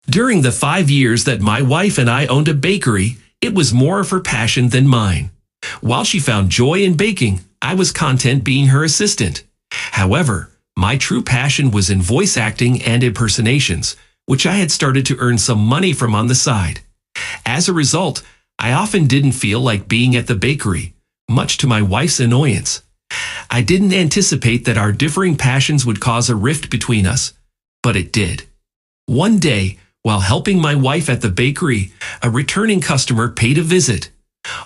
During the 5 years that my wife and I owned a bakery, it was more of her passion than mine. While she found joy in baking, I was content being her assistant. However, my true passion was in voice acting and impersonations, which I had started to earn some money from on the side. As a result, I often didn't feel like being at the bakery, much to my wife's annoyance. I didn't anticipate that our differing passions would cause a rift between us, but it did. One day, while helping my wife at the bakery, a returning customer paid a visit.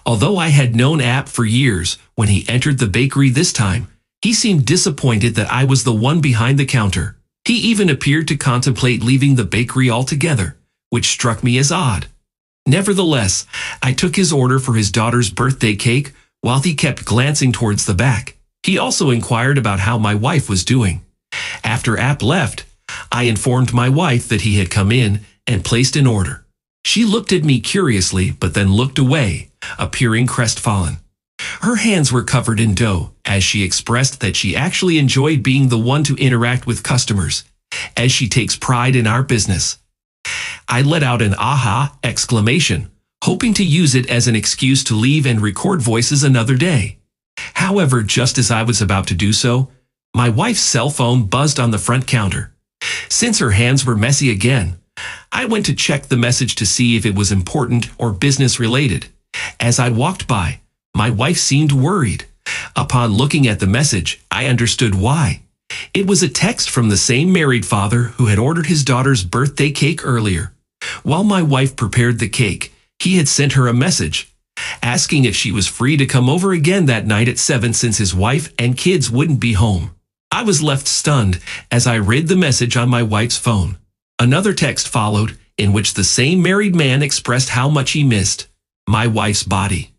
Although I had known App for years, when he entered the bakery this time, he seemed disappointed that I was the one behind the counter. He even appeared to contemplate leaving the bakery altogether, which struck me as odd. Nevertheless, I took his order for his daughter's birthday cake while he kept glancing towards the back. He also inquired about how my wife was doing. After App left, I informed my wife that he had come in and placed an order. She looked at me curiously, but then looked away, appearing crestfallen. Her hands were covered in dough, as she expressed that she actually enjoyed being the one to interact with customers, as she takes pride in our business. I let out an aha exclamation, hoping to use it as an excuse to leave and record voices another day. However, just as I was about to do so, my wife's cell phone buzzed on the front counter. Since her hands were messy again, I went to check the message to see if it was important or business related. As I walked by, my wife seemed worried. Upon looking at the message, I understood why. It was a text from the same married father who had ordered his daughter's birthday cake earlier. While my wife prepared the cake, he had sent her a message, asking if she was free to come over again that night at 7 since his wife and kids wouldn't be home. I was left stunned as I read the message on my wife's phone. Another text followed, in which the same married man expressed how much he missed my wife's body.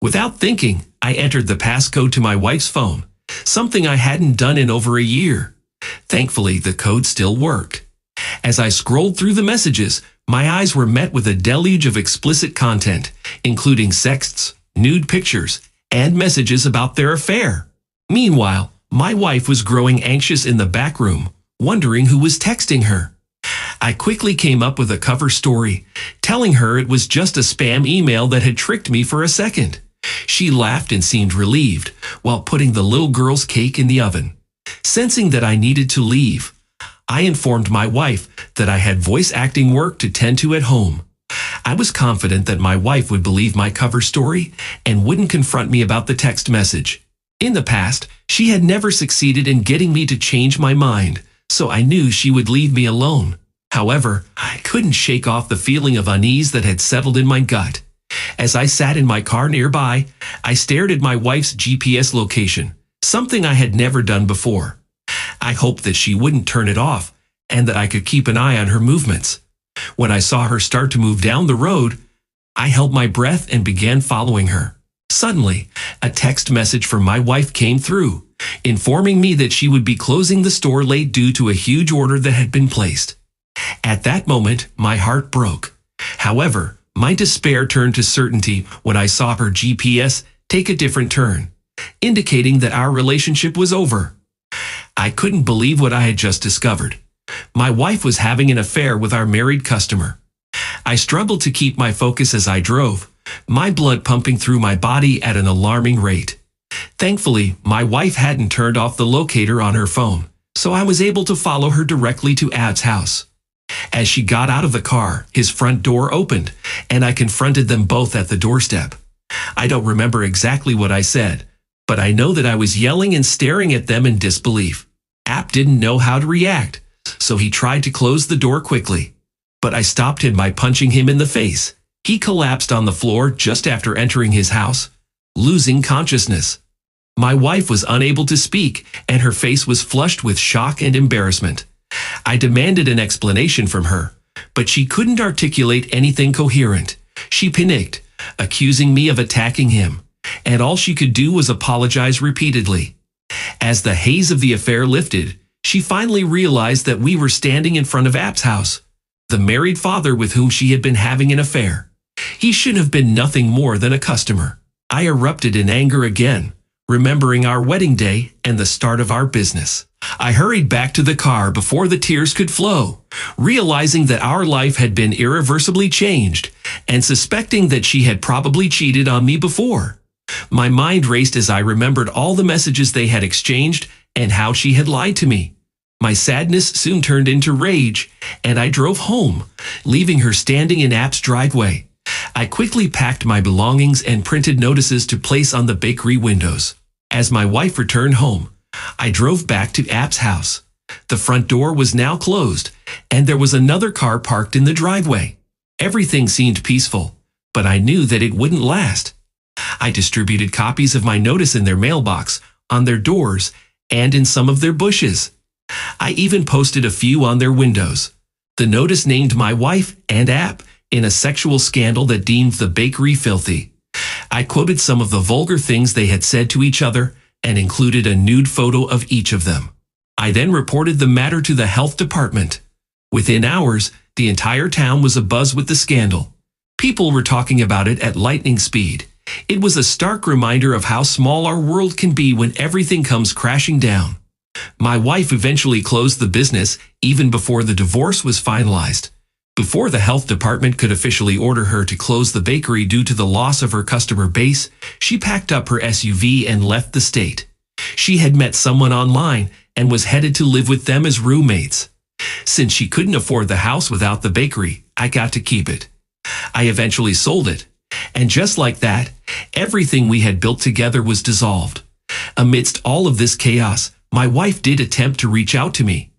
Without thinking, I entered the passcode to my wife's phone, something I hadn't done in over a year. Thankfully, the code still worked. As I scrolled through the messages, my eyes were met with a deluge of explicit content, including sexts, nude pictures, and messages about their affair. Meanwhile, my wife was growing anxious in the back room, wondering who was texting her. I quickly came up with a cover story, telling her it was just a spam email that had tricked me for a second. She laughed and seemed relieved while putting the little girl's cake in the oven. Sensing that I needed to leave, I informed my wife that I had voice acting work to tend to at home. I was confident that my wife would believe my cover story and wouldn't confront me about the text message. In the past, she had never succeeded in getting me to change my mind, so I knew she would leave me alone. However, I couldn't shake off the feeling of unease that had settled in my gut. As I sat in my car nearby, I stared at my wife's GPS location, something I had never done before. I hoped that she wouldn't turn it off and that I could keep an eye on her movements. When I saw her start to move down the road, I held my breath and began following her. Suddenly, a text message from my wife came through, informing me that she would be closing the store late due to a huge order that had been placed. At that moment, my heart broke. However, my despair turned to certainty when I saw her GPS take a different turn, indicating that our relationship was over. I couldn't believe what I had just discovered. My wife was having an affair with our married customer. I struggled to keep my focus as I drove, my blood pumping through my body at an alarming rate. Thankfully, my wife hadn't turned off the locator on her phone, so I was able to follow her directly to Ab's house. As she got out of the car, his front door opened, and I confronted them both at the doorstep. I don't remember exactly what I said, but I know that I was yelling and staring at them in disbelief. Ab didn't know how to react, so he tried to close the door quickly. But I stopped him by punching him in the face. He collapsed on the floor just after entering his house, losing consciousness. My wife was unable to speak, and her face was flushed with shock and embarrassment. I demanded an explanation from her, but she couldn't articulate anything coherent. She panicked, accusing me of attacking him, and all she could do was apologize repeatedly. As the haze of the affair lifted, she finally realized that we were standing in front of Ab's house, the married father with whom she had been having an affair. He should have been nothing more than a customer. I erupted in anger again, remembering our wedding day and the start of our business. I hurried back to the car before the tears could flow, realizing that our life had been irreversibly changed and suspecting that she had probably cheated on me before. My mind raced as I remembered all the messages they had exchanged and how she had lied to me. My sadness soon turned into rage, and I drove home, leaving her standing in App's driveway. I quickly packed my belongings and printed notices to place on the bakery windows. As my wife returned home, I drove back to App's house. The front door was now closed, and there was another car parked in the driveway. Everything seemed peaceful, but I knew that it wouldn't last. I distributed copies of my notice in their mailbox, on their doors, and in some of their bushes. I even posted a few on their windows. The notice named my wife and App in a sexual scandal that deemed the bakery filthy. I quoted some of the vulgar things they had said to each other and included a nude photo of each of them. I then reported the matter to the health department. Within hours, the entire town was abuzz with the scandal. People were talking about it at lightning speed. It was a stark reminder of how small our world can be when everything comes crashing down. My wife eventually closed the business even before the divorce was finalized. Before the health department could officially order her to close the bakery due to the loss of her customer base, she packed up her SUV and left the state. She had met someone online and was headed to live with them as roommates. Since she couldn't afford the house without the bakery, I got to keep it. I eventually sold it, and just like that, everything we had built together was dissolved. Amidst all of this chaos, my wife did attempt to reach out to me.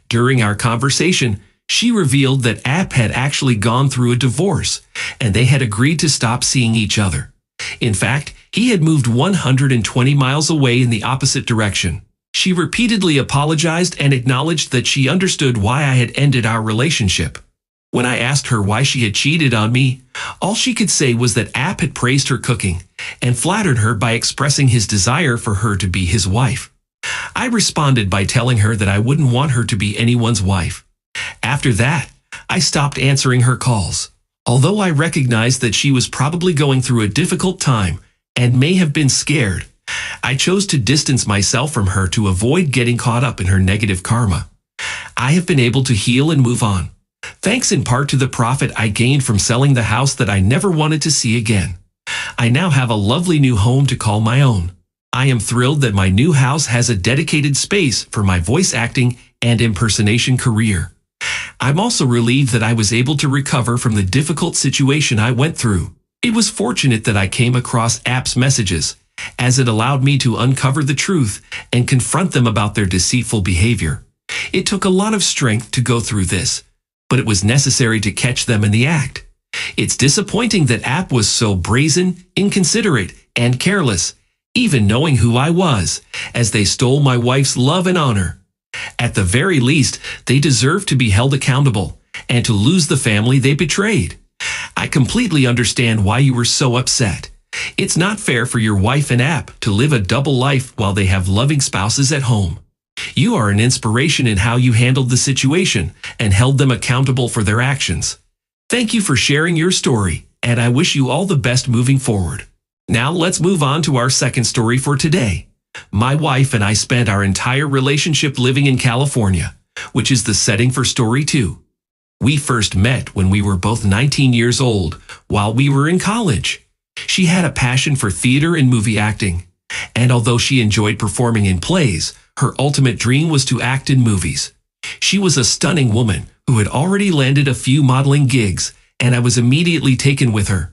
During our conversation, she revealed that App had actually gone through a divorce, and they had agreed to stop seeing each other. In fact, he had moved 120 miles away in the opposite direction. She repeatedly apologized and acknowledged that she understood why I had ended our relationship. When I asked her why she had cheated on me, all she could say was that App had praised her cooking and flattered her by expressing his desire for her to be his wife. I responded by telling her that I wouldn't want her to be anyone's wife. After that, I stopped answering her calls. Although I recognized that she was probably going through a difficult time and may have been scared, I chose to distance myself from her to avoid getting caught up in her negative karma. I have been able to heal and move on, thanks in part to the profit I gained from selling the house that I never wanted to see again. I now have a lovely new home to call my own. I am thrilled that my new house has a dedicated space for my voice acting and impersonation career. I'm also relieved that I was able to recover from the difficult situation I went through. It was fortunate that I came across App's messages, as it allowed me to uncover the truth and confront them about their deceitful behavior. It took a lot of strength to go through this, but it was necessary to catch them in the act. It's disappointing that App was so brazen, inconsiderate, and careless, even knowing who I was, as they stole my wife's love and honor. At the very least, they deserve to be held accountable and to lose the family they betrayed. I completely understand why you were so upset. It's not fair for your wife and App to live a double life while they have loving spouses at home. You are an inspiration in how you handled the situation and held them accountable for their actions. Thank you for sharing your story, and I wish you all the best moving forward. Now let's move on to our second story for today. My wife and I spent our entire relationship living in California, which is the setting for story 2. We first met when we were both 19 years old while we were in college. She had a passion for theater and movie acting, and although she enjoyed performing in plays, her ultimate dream was to act in movies. She was a stunning woman who had already landed a few modeling gigs, and I was immediately taken with her.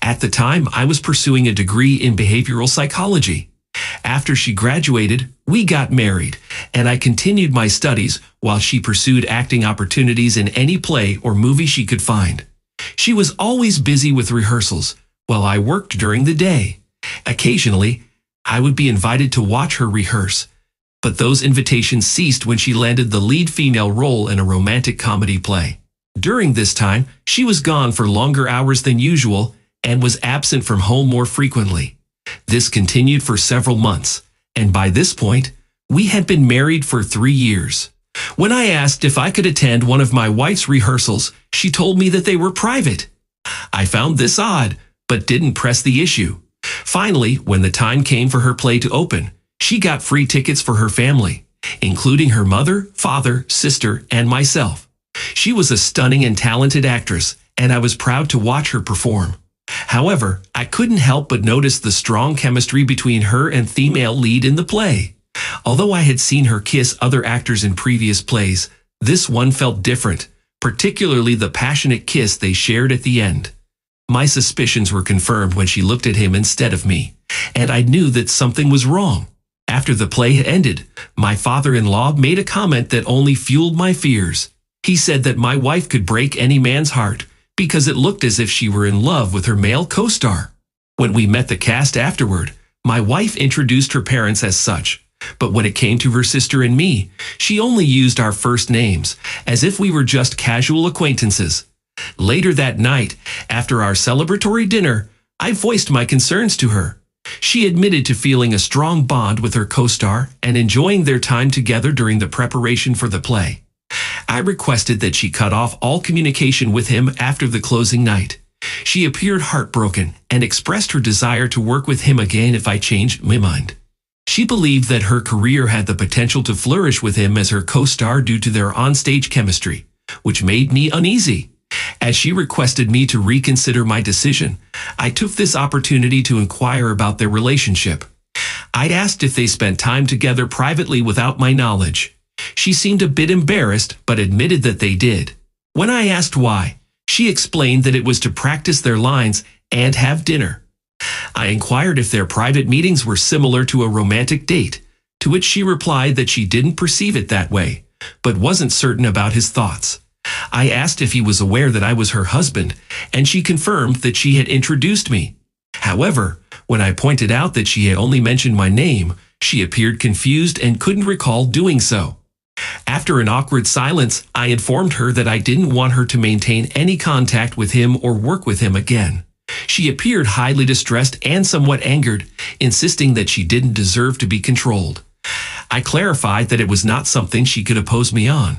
At the time, I was pursuing a degree in behavioral psychology. After she graduated, we got married, and I continued my studies while she pursued acting opportunities in any play or movie she could find. She was always busy with rehearsals, while I worked during the day. Occasionally, I would be invited to watch her rehearse, but those invitations ceased when she landed the lead female role in a romantic comedy play. During this time, she was gone for longer hours than usual and was absent from home more frequently. This continued for several months, and by this point, we had been married for 3 years. When I asked if I could attend one of my wife's rehearsals, she told me that they were private. I found this odd, but didn't press the issue. Finally, when the time came for her play to open, she got free tickets for her family, including her mother, father, sister, and myself. She was a stunning and talented actress, and I was proud to watch her perform. However, I couldn't help but notice the strong chemistry between her and female lead in the play. Although I had seen her kiss other actors in previous plays, this one felt different, particularly the passionate kiss they shared at the end. My suspicions were confirmed when she looked at him instead of me, and I knew that something was wrong. After the play had ended, my father-in-law made a comment that only fueled my fears. He said that my wife could break any man's heart because it looked as if she were in love with her male co-star. When we met the cast afterward, my wife introduced her parents as such, but when it came to her sister and me, she only used our first names, as if we were just casual acquaintances. Later that night, after our celebratory dinner, I voiced my concerns to her. She admitted to feeling a strong bond with her co-star and enjoying their time together during the preparation for the play. I requested that she cut off all communication with him after the closing night. She appeared heartbroken and expressed her desire to work with him again if I changed my mind. She believed that her career had the potential to flourish with him as her co-star due to their onstage chemistry, which made me uneasy. As she requested me to reconsider my decision, I took this opportunity to inquire about their relationship. I'd asked if they spent time together privately without my knowledge. She seemed a bit embarrassed, but admitted that they did. When I asked why, she explained that it was to practice their lines and have dinner. I inquired if their private meetings were similar to a romantic date, to which she replied that she didn't perceive it that way, but wasn't certain about his thoughts. I asked if he was aware that I was her husband, and she confirmed that she had introduced me. However, when I pointed out that she had only mentioned my name, she appeared confused and couldn't recall doing so. After an awkward silence, I informed her that I didn't want her to maintain any contact with him or work with him again. She appeared highly distressed and somewhat angered, insisting that she didn't deserve to be controlled. I clarified that it was not something she could oppose me on.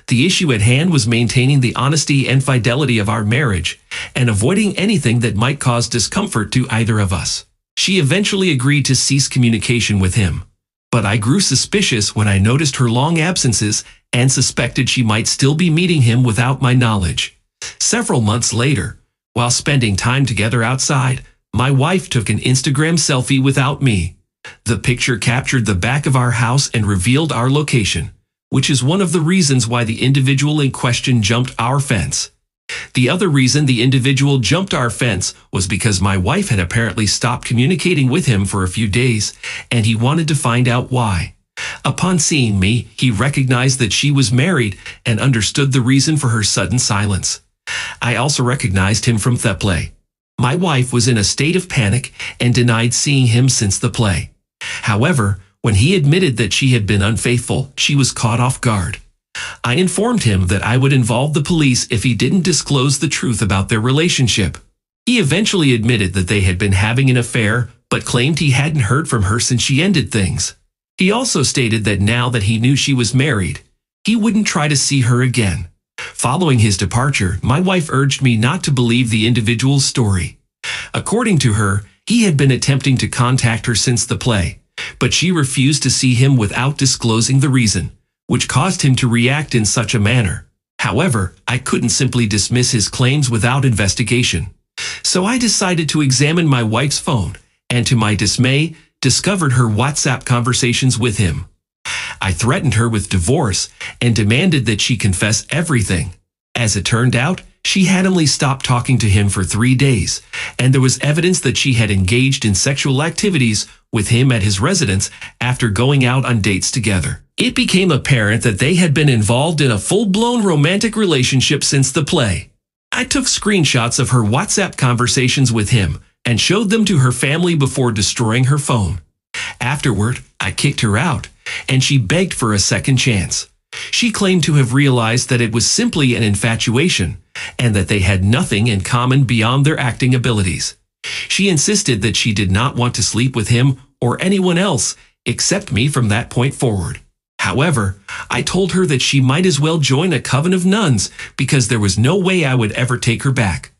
The issue at hand was maintaining the honesty and fidelity of our marriage and avoiding anything that might cause discomfort to either of us. She eventually agreed to cease communication with him, but I grew suspicious when I noticed her long absences and suspected she might still be meeting him without my knowledge. Several months later, while spending time together outside, my wife took an Instagram selfie without me. The picture captured the back of our house and revealed our location, which is one of the reasons why the individual in question jumped our fence. The other reason the individual jumped our fence was because my wife had apparently stopped communicating with him for a few days, and he wanted to find out why. Upon seeing me, he recognized that she was married and understood the reason for her sudden silence. I also recognized him from the play. My wife was in a state of panic and denied seeing him since the play. However, when he admitted that she had been unfaithful, she was caught off guard. I informed him that I would involve the police if he didn't disclose the truth about their relationship. He eventually admitted that they had been having an affair, but claimed he hadn't heard from her since she ended things. He also stated that now that he knew she was married, he wouldn't try to see her again. Following his departure, my wife urged me not to believe the individual's story. According to her, he had been attempting to contact her since the play, but she refused to see him without disclosing the reason, which caused him to react in such a manner. However, I couldn't simply dismiss his claims without investigation. So I decided to examine my wife's phone, and to my dismay, discovered her WhatsApp conversations with him. I threatened her with divorce and demanded that she confess everything. As it turned out, she had only stopped talking to him for 3 days, and there was evidence that she had engaged in sexual activities with him at his residence after going out on dates together. It became apparent that they had been involved in a full-blown romantic relationship since the play. I took screenshots of her WhatsApp conversations with him and showed them to her family before destroying her phone. Afterward, I kicked her out, and she begged for a second chance. She claimed to have realized that it was simply an infatuation, and that they had nothing in common beyond their acting abilities. She insisted that she did not want to sleep with him or anyone else except me from that point forward. However, I told her that she might as well join a coven of nuns because there was no way I would ever take her back.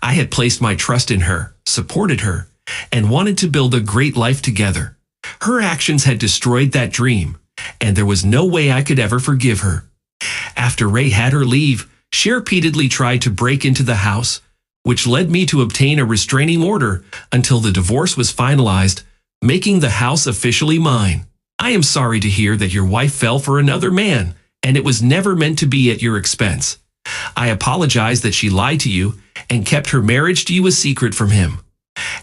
I had placed my trust in her, supported her, and wanted to build a great life together. Her actions had destroyed that dream, and there was no way I could ever forgive her. After Ray had her leave, she repeatedly tried to break into the house, which led me to obtain a restraining order until the divorce was finalized, making the house officially mine. I am sorry to hear that your wife fell for another man, and it was never meant to be at your expense. I apologize that she lied to you and kept her marriage to you a secret from him.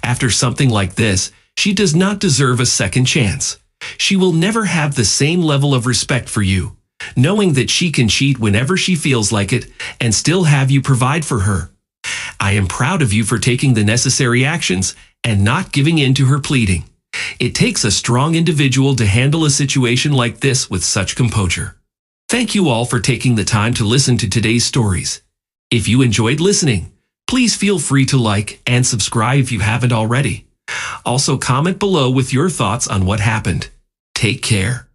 After something like this, she does not deserve a second chance. She will never have the same level of respect for you, knowing that she can cheat whenever she feels like it and still have you provide for her. I am proud of you for taking the necessary actions and not giving in to her pleading. It takes a strong individual to handle a situation like this with such composure. Thank you all for taking the time to listen to today's stories. If you enjoyed listening, please feel free to like and subscribe if you haven't already. Also, comment below with your thoughts on what happened. Take care.